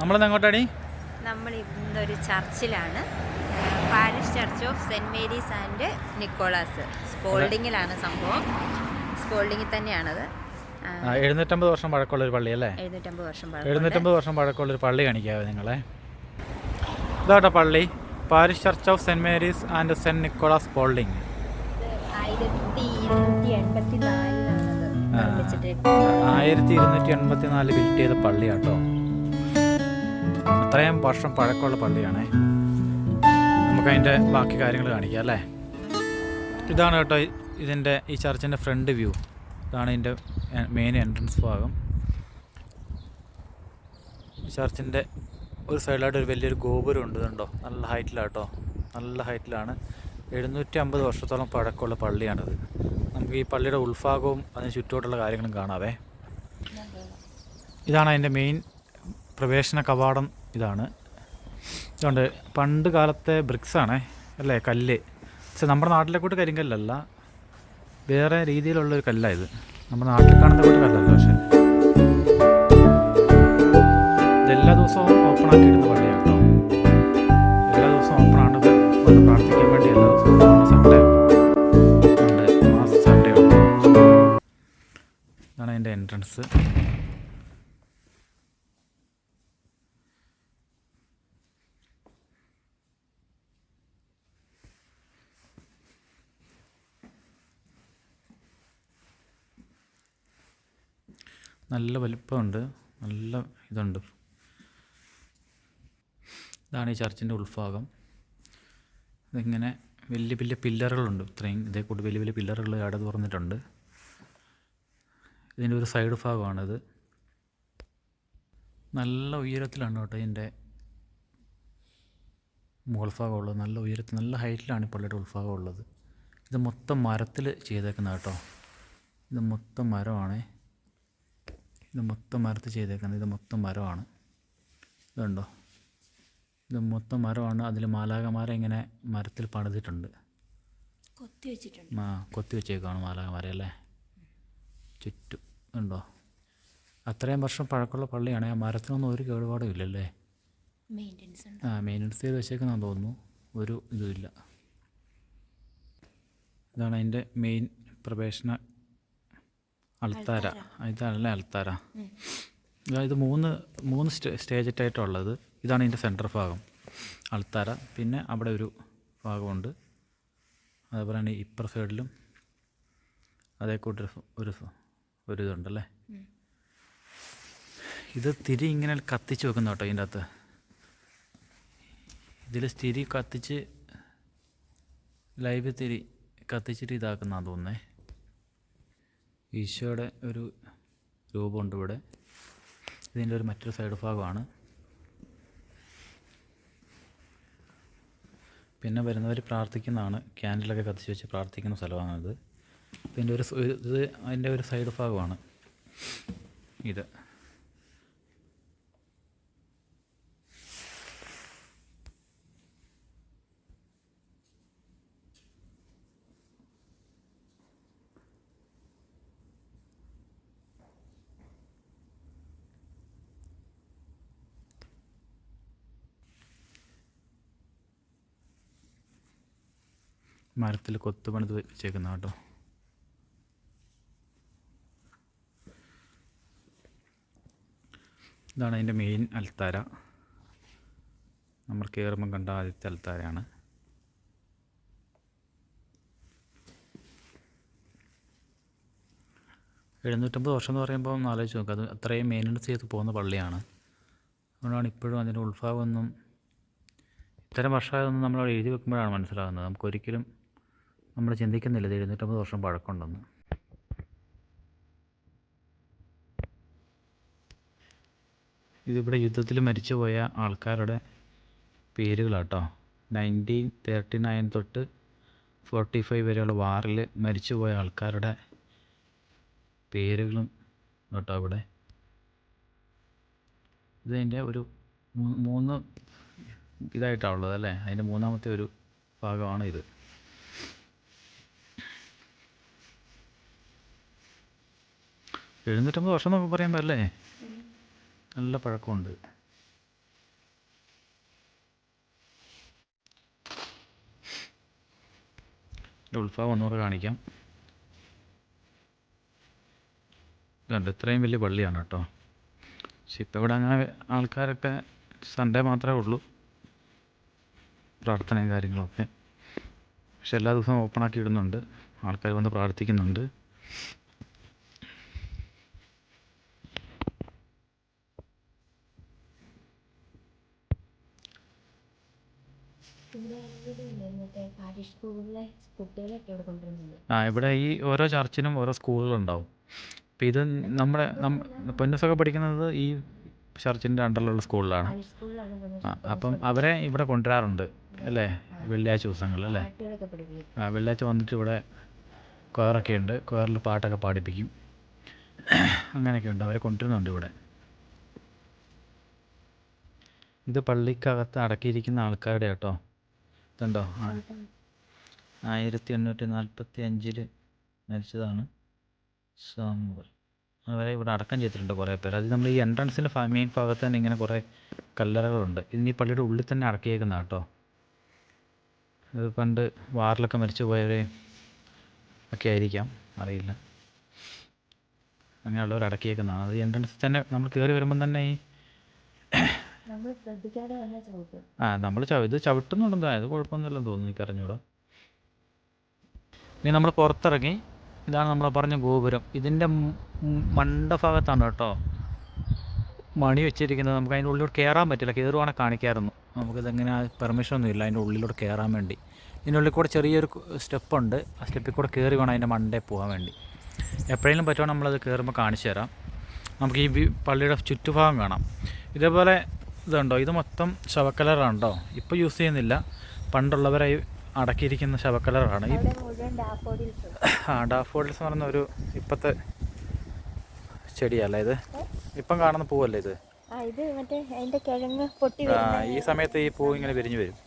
നമ്മളിന്ന് എങ്ങോട്ടാടി? നമ്മൾ ഇന്നൊരു ചർച്ചിലാണ്. Parish church of saint Mary's and Nicholas. സ്പോൾഡിങ്ങിലാണ് സംഭവം. സ്പോൾഡിങ്ങിൽ തന്നെയാണത്. 750 വർഷം പഴക്കമുള്ളൊരു പള്ളി അല്ലേ? 750 വർഷം പഴക്കമുള്ളൊരു പള്ളി കാണിക്കാവേ നിങ്ങളെ. ഇതാട്ടോ പള്ളി, parish church of saint Mary's and saint Nicholas Spalding. 1284 built ചെയ്ത പള്ളിയാട്ടോ. അത്രയും വർഷം പഴക്കമുള്ള പള്ളിയാണേ. നമുക്കതിൻ്റെ ബാക്കി കാര്യങ്ങൾ കാണിക്കാം അല്ലേ. ഇതാണ് കേട്ടോ ഇതിൻ്റെ ഈ ചർച്ചിൻ്റെ ഫ്രണ്ട് വ്യൂ. ഇതാണ് ഇതിൻ്റെ മെയിൻ എൻട്രൻസ് ഭാഗം. ചർച്ചിൻ്റെ ഒരു സൈഡിലായിട്ട് ഒരു വലിയൊരു ഗോപുരം ഉണ്ട്. ഇതുണ്ടോ, നല്ല ഹൈറ്റിലാട്ടോ, നല്ല ഹൈറ്റിലാണ്. 750 വർഷത്തോളം പഴക്കമുള്ള പള്ളിയാണിത്. നമുക്ക് ഈ പള്ളിയുടെ ഉൾഭാഗവും അതിന് ചുറ്റോട്ടുള്ള കാര്യങ്ങളും കാണാവേ. ഇതാണ് അതിൻ്റെ മെയിൻ പ്രവേശന കവാടം. ഇതാണ് ഇതുകൊണ്ട് പണ്ട് കാലത്തെ ബ്രിക്സാണേ അല്ലേ, കല്ല്. പക്ഷെ നമ്മുടെ നാട്ടിലെ കൂട്ട് കരിങ്കല്ലല്ല, വേറെ രീതിയിലുള്ളൊരു കല്ലാണ് ഇത്. നമ്മുടെ നാട്ടിൽ കാണുന്ന കൂട്ട് കല്ലല്ല. പക്ഷേ ഇതെല്ലാ ദിവസവും ഓപ്പൺ ആക്കിയിടുന്ന പള്ളിയാണ് കേട്ടോ. എല്ലാ ദിവസവും ഓപ്പണാണ്. ഇത് വന്ന് പ്രാർത്ഥിക്കാൻ വേണ്ടി എല്ലാ ദിവസവും സൺഡേ ഉണ്ട്, മാസം സൺഡേ ഉണ്ട്. ഇതാണ് അതിൻ്റെ എൻട്രൻസ്. നല്ല വലിപ്പമുണ്ട്, നല്ല ഇതുണ്ട്. ഇതാണ് ഈ ചർച്ചിൻ്റെ ഉൾഭാഗം. ഇതിങ്ങനെ വലിയ വലിയ പില്ലറുകളുണ്ട്. ഇത്രയും ഇതേ കൂടി വലിയ വലിയ പില്ലറുകൾ അവിടെ തുറന്നിട്ടുണ്ട്. ഇതിൻ്റെ ഒരു സൈഡ് ഭാഗമാണിത്. നല്ല ഉയരത്തിലാണ് കേട്ടോ ഇതിൻ്റെ മുകൾ ഭാഗം ഉള്ളത്. നല്ല ഉയരത്തിൽ, നല്ല ഹൈറ്റിലാണ് ഈ പള്ളിയുടെ ഉൾഭാഗം ഉള്ളത്. ഇത് മൊത്തം മരത്തിൽ ചെയ്തേക്കുന്നത് കേട്ടോ. ഇത് മൊത്തം മരമാണേ. ഇത് മൊത്തം മരത്തിൽ ചെയ്തേക്കുന്നത്. ഇത് മൊത്തം മരമാണ്. ഇതുണ്ടോ, ഇത് മൊത്തം മരമാണ്. അതിൽ മാലാഖമാരെ ഇങ്ങനെ മരത്തിൽ പണിതിട്ടുണ്ട്, കൊത്തി വെച്ചേക്കാണ് മാലാഖമാരെ അല്ലേ ചുറ്റും. ഉണ്ടോ, അത്രയും വർഷം പഴക്കമുള്ള പള്ളിയാണ്. ആ മരത്തിനൊന്നും ഒരു കേടുപാടും ഇല്ലല്ലേ. മെയിൻ്റെനൻസ് ചെയ്ത് വെച്ചേക്കുന്നതെന്ന് തോന്നുന്നു, ഒരു ഇതുമില്ല. ഇതാണ് അതിൻ്റെ മെയിൻ പ്രവേശന അൾത്താര. ഇതാണല്ലേ അൾത്താര. ഇത് മൂന്ന് സ്റ്റേജായിട്ടുള്ളത്. ഇതാണ് ഇതിൻ്റെ സെൻറ്റർ ഭാഗം, അൾത്താര. പിന്നെ അവിടെ ഒരു ഭാഗമുണ്ട്. അതേപോലെ തന്നെ ഇപ്പുറ സൈഡിലും അതേ കൂട്ടൊരു ഒരു ഇതുണ്ടല്ലേ. ഇത് തിരി ഇങ്ങനെ കത്തിച്ച് വെക്കുന്ന കേട്ടോ ഇതിൻ്റെ അകത്ത്. ഇതിൽ തിരി കത്തിച്ച് ലൈവ് തിരി കത്തിച്ചിട്ട് ഇതാക്കുന്നതാണെന്ന് തോന്നുന്നേ. ഈശോയുടെ ഒരു രൂപമുണ്ട് ഇവിടെ. ഇതിൻ്റെ ഒരു മറ്റൊരു സൈഡ് ഭാഗമാണ്. പിന്നെ വരുന്നവർ പ്രാർത്ഥിക്കുന്നതാണ്. ക്യാൻഡിലൊക്കെ കത്തിച്ച് വെച്ച് പ്രാർത്ഥിക്കുന്ന സ്ഥലമാണിത്. ഇതിൻ്റെ ഇത് അതിൻ്റെ ഒരു സൈഡ് ഭാഗമാണ് ഇത്. മരത്തിൽ കൊത്തുപണിത് വെച്ചേക്കുന്ന കേട്ടോ. ഇതാണ് അതിൻ്റെ മെയിൻ അൽത്താര. നമ്മൾ കയറുമ്പം കണ്ട ആദ്യത്തെ അൽത്താരയാണ്. $750 വർഷം എന്ന് പറയുമ്പോൾ ഒന്ന് ആലോചിച്ച് നോക്കുക. അത് അത്രയും മെയിൻ്റനൻസ് ചെയ്ത് പോകുന്ന പള്ളിയാണ്. അതുകൊണ്ടാണ് ഇപ്പോഴും അതിൻ്റെ ഉത്ഭാവമൊന്നും ഇത്തരം വർഷമായതൊന്നും നമ്മൾ എഴുതി വെക്കുമ്പോഴാണ് മനസ്സിലാകുന്നത്. നമുക്കൊരിക്കലും നമ്മൾ ചിന്തിക്കുന്നില്ല ഇത് 750 വർഷം പഴക്കമുണ്ടെന്ന്. ഇതിവിടെ യുദ്ധത്തിൽ മരിച്ചുപോയ ആൾക്കാരുടെ പേരുകളാട്ടോ. 1939 തൊട്ട് 45 വരെയുള്ള വാറിൽ മരിച്ചുപോയ ആൾക്കാരുടെ പേരുകളും കേട്ടോ ഇവിടെ. ഇതിൻ്റെ ഒരു മൂന്ന് ഇതായിട്ടാണ് ഉള്ളത് അല്ലേ. അതിൻ്റെ മൂന്നാമത്തെ ഒരു ഭാഗമാണ് ഇത്. $750 വർഷം എന്നൊക്കെ പറയുമ്പോൾ അല്ലേ നല്ല പഴക്കമുണ്ട്. ഉത്സവം ഒന്നുകൂടെ കാണിക്കാം. ഇതുണ്ട്, ഇത്രയും വലിയ പള്ളിയാണ് കേട്ടോ. പക്ഷെ ഇപ്പോൾ ഇവിടെ അങ്ങനെ ആൾക്കാരൊക്കെ സൺഡേ മാത്രമേ ഉള്ളൂ പ്രാർത്ഥനയും കാര്യങ്ങളൊക്കെ. പക്ഷെ എല്ലാ ദിവസവും ഓപ്പണാക്കി ഇടുന്നുണ്ട്, ആൾക്കാർ വന്ന് പ്രാർത്ഥിക്കുന്നുണ്ട്. ഇവിടെ ഈ ഓരോ ചർച്ചിനും ഓരോ സ്കൂളുകളുണ്ടാവും. അപ്പോൾ ഇത് നമ്മുടെ പൊന്നസൊക്കെ പഠിക്കുന്നത് ഈ ചർച്ചിൻ്റെ അണ്ടറിലുള്ള സ്കൂളിലാണ്. അപ്പം അവരെ ഇവിടെ കൊണ്ടുവരാറുണ്ട് അല്ലേ, വെള്ളിയാഴ്ച ദിവസങ്ങളിൽ അല്ലേ. വെള്ളിയാഴ്ച വന്നിട്ട് ഇവിടെ കൊയറൊക്കെ ഉണ്ട്, കൊയറിൽ പാട്ടൊക്കെ പാടിപ്പിക്കും. അങ്ങനെയൊക്കെ ഉണ്ട്, അവരെ കൊണ്ടുവരുന്നുണ്ട് ഇവിടെ. ഇത് പള്ളിക്കകത്ത് അടക്കിയിരിക്കുന്ന ആൾക്കാരുടെ കേട്ടോ. ഇതുണ്ടോ, 1845 മരിച്ചതാണ് സാമുവൽ. അവരെ ഇവിടെ അടക്കം ചെയ്തിട്ടുണ്ട് കുറേ പേര്. അത് നമ്മൾ ഈ എൻട്രൻസിൻ്റെ മെയിൻ ഭാഗത്ത് തന്നെ ഇങ്ങനെ കുറേ കല്ലറകളുണ്ട്. ഇതിന് ഈ പള്ളിയുടെ ഉള്ളിൽ തന്നെ അടക്കിയേക്കുന്ന കേട്ടോ. ഇത് പണ്ട് വാറിലൊക്കെ മരിച്ചു പോയവരെ ഒക്കെ ആയിരിക്കാം, അറിയില്ല. അങ്ങനെയുള്ളവർ അടക്കിയേക്കുന്നതാണ്. അത് എൻട്രൻസിൽ തന്നെ നമ്മൾ കയറി വരുമ്പം തന്നെ ഈ നമ്മൾ ഇത് ചവിട്ടുന്നുണ്ടെന്നോ, അത് കുഴപ്പമൊന്നുമില്ലെന്ന് തോന്നുന്നു, എനിക്ക് അറിഞ്ഞൂടാ. ഇനി നമ്മൾ പുറത്തിറങ്ങി, ഇതാണ് നമ്മൾ പറഞ്ഞ ഗോപുരം. ഇതിൻ്റെ മണ്ടഭാഗത്താണ് കേട്ടോ മണി വെച്ചിരിക്കുന്നത്. നമുക്ക് അതിൻ്റെ ഉള്ളിലോട്ട് കയറാൻ പറ്റില്ല, കയറുവാണെങ്കിൽ കാണിക്കാമായിരുന്നു. നമുക്കിതെങ്ങനെ പെർമിഷനൊന്നും ഇല്ല അതിൻ്റെ ഉള്ളിലോട്ട് കയറാൻ വേണ്ടി. ഇതിൻ്റെ ഉള്ളിൽ കൂടെ ചെറിയൊരു സ്റ്റെപ്പുണ്ട്, ആ സ്റ്റെപ്പിൽ കൂടെ കയറി വേണം അതിൻ്റെ മണ്ടയിൽ പോകാൻ വേണ്ടി. എപ്പോഴെങ്കിലും പറ്റുവാണെങ്കിൽ നമ്മളത് കയറുമ്പോൾ കാണിച്ചു തരാം. നമുക്ക് ഈ പള്ളിയുടെ ചുറ്റുഭാഗം കാണാം. ഇതേപോലെ ഇതുണ്ടോ, ഇത് മൊത്തം ശവക്കലറാണ് കേട്ടോ, ഇപ്പോൾ യൂസ് ചെയ്യുന്നില്ല. പണ്ടുള്ളവരായി അടക്കിയിരിക്കുന്ന ശവക്കലറാണ്. ഈ ഡാഫോഡിൽസ് എന്ന് പറയുന്ന ഒരു ഇപ്പോഴത്തെ ചെടിയല്ല ഇത്, ഇപ്പം കാണുന്ന പൂവല്ലേ ഇത്. ഈ സമയത്ത് ഈ പൂ ഇങ്ങനെ വിരിഞ്ഞു വരും.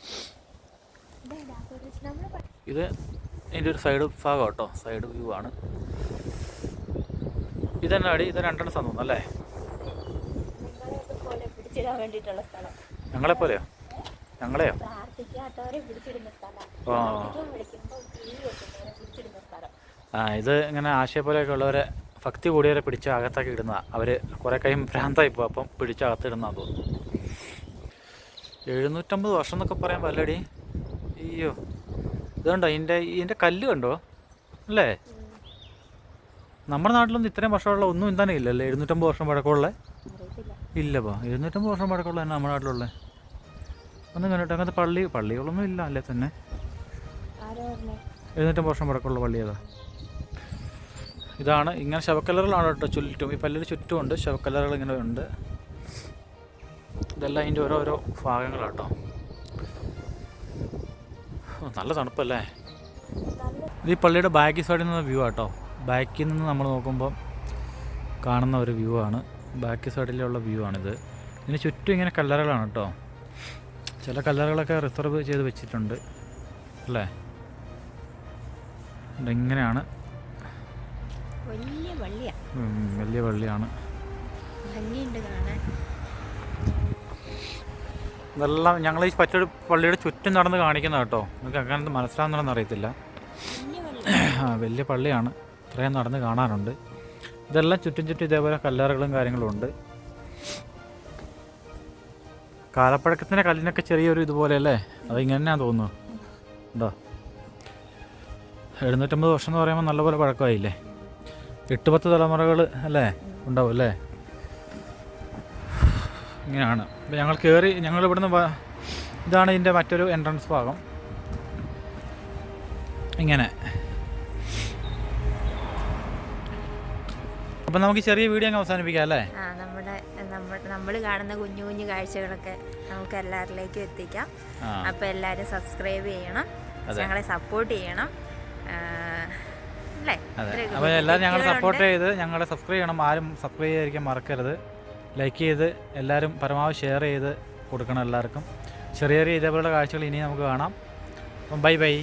ഇത് ഇതിൻ്റെ ഒരു സൈഡ് ഭാഗം കേട്ടോ, സൈഡ് വ്യൂ ആണ്. ഇതെന്നാ അടി, ഇത് രണ്ടെണ്ണം തോന്നുന്നു അല്ലേ. ഞങ്ങളെപ്പോലെയോ? ഞങ്ങളെയോ? ഇത് ഇങ്ങനെ ആശയപ്പോലെയൊക്കെ ഉള്ളവരെ, ഭക്തി കൂടിയവരെ പിടിച്ച് അകത്താക്കി ഇടുന്നതാണ്. അവർ കുറേ കൈ ഭ്രാന്തായി പോകും, അപ്പം പിടിച്ച് അകത്തിടുന്നതാണ് തോന്നുന്നു. 750 വർഷം എന്നൊക്കെ പറയാൻ പല്ലടി. അയ്യോ, ഇതുണ്ടോ ഇതിൻ്റെ കല്ല് കണ്ടോ അല്ലേ. നമ്മുടെ നാട്ടിലൊന്നും ഇത്രയും വർഷമുള്ള ഒന്നും തന്നെ ഇല്ലല്ലേ. 750 വർഷം പഴക്കമുള്ള ഇല്ലപ്പാ. 750 വർഷം പഴക്കമുള്ള തന്നെ നമ്മുടെ നാട്ടിലുള്ള ഒന്നും കണ്ടിട്ട് അങ്ങനത്തെ പള്ളികളൊന്നും ഇല്ല അല്ലേ തന്നെ. 750 വർഷം പഴക്കമുള്ള പള്ളി ഏതാ? ഇതാണ്. ഇങ്ങനെ ശവക്കല്ലറുകളാണ് കേട്ടോ ചുറ്റും. ഈ പള്ളിയുടെ ചുറ്റുമുണ്ട് ശവക്കല്ലറുകൾ, ഇങ്ങനെ ഉണ്ട്. ഇതെല്ലാം അതിൻ്റെ ഓരോരോ ഭാഗങ്ങളാട്ടോ. നല്ല തണുപ്പല്ലേ. ഇത് ഈ പള്ളിയുടെ ബാക്ക് സൈഡിൽ നിന്ന് വ്യൂ ആട്ടോ. ബാക്കിൽ നിന്ന് നമ്മൾ നോക്കുമ്പോൾ കാണുന്ന ഒരു വ്യൂ ആണ്, ബാക്ക് സൈഡിലുള്ള വ്യൂ ആണിത്. ഇതിന് ചുറ്റും ഇങ്ങനെ കല്ലറകളാണ് കേട്ടോ. ചില കല്ലറകളൊക്കെ റിസർവ് ചെയ്ത് വെച്ചിട്ടുണ്ട് അല്ലേ. ഇങ്ങനെയാണ്, വലിയ പള്ളിയാണ്. ഇതെല്ലാം ഞങ്ങൾ ഈ പള്ളിയുടെ ചുറ്റും നടന്ന് കാണിക്കുന്ന കേട്ടോ. നിങ്ങൾക്ക് അങ്ങനെ മനസ്സിലാവുന്നുണ്ടെന്ന് അറിയത്തില്ല. വലിയ പള്ളിയാണ്, ഇത്രയും നടന്ന് കാണാനുണ്ട്. ഇതെല്ലാം ചുറ്റും ഇതേപോലെ കല്ലറകളും കാര്യങ്ങളും ഉണ്ട്. കാലപ്പഴക്കത്തിൻ്റെ കല്ലിനൊക്കെ ചെറിയൊരു ഇതുപോലെ അല്ലേ, അതിങ്ങനെ തന്നെയാണെന്ന് തോന്നുന്നു. ഉണ്ടോ, 750 വർഷം എന്ന് പറയുമ്പോൾ നല്ലപോലെ പഴക്കമായില്ലേ. 8-10 തലമുറകൾ അല്ലേ ഉണ്ടാവും അല്ലേ. ഇങ്ങനെയാണ്. അപ്പോൾ ഞങ്ങൾ ഇവിടുന്ന് ഇതാണ് ഇതിൻ്റെ മറ്റൊരു എൻട്രൻസ് ഭാഗം. ഇങ്ങനെ. അപ്പം നമുക്ക് ചെറിയ വീഡിയോ അങ്ങ് അവസാനിപ്പിക്കാം അല്ലേ. നമ്മൾ കാണുന്ന കുഞ്ഞു കുഞ്ഞു കാഴ്ചകളൊക്കെ നമുക്ക് എല്ലാവരിലേക്കും എത്തിക്കാം. അപ്പോൾ എല്ലാവരും സബ്സ്ക്രൈബ് ചെയ്യണം, ഞങ്ങളെ സപ്പോർട്ട് ചെയ്യണം അല്ലേ. അപ്പോൾ എല്ലാവരും ഞങ്ങളെ സപ്പോർട്ട് ചെയ്ത് ഞങ്ങളെ സബ്സ്ക്രൈബ് ചെയ്യണം. ആരും സബ്സ്ക്രൈബ് ചെയ്തിരിക്കാൻ മറക്കരുത്. ലൈക്ക് ചെയ്ത് എല്ലാവരും പരമാവധി ഷെയർ ചെയ്ത് കൊടുക്കണം എല്ലാവർക്കും. ചെറിയ ചെറിയ ഇതേപോലുള്ള കാഴ്ചകൾ ഇനി നമുക്ക് കാണാം. അപ്പം ബൈ.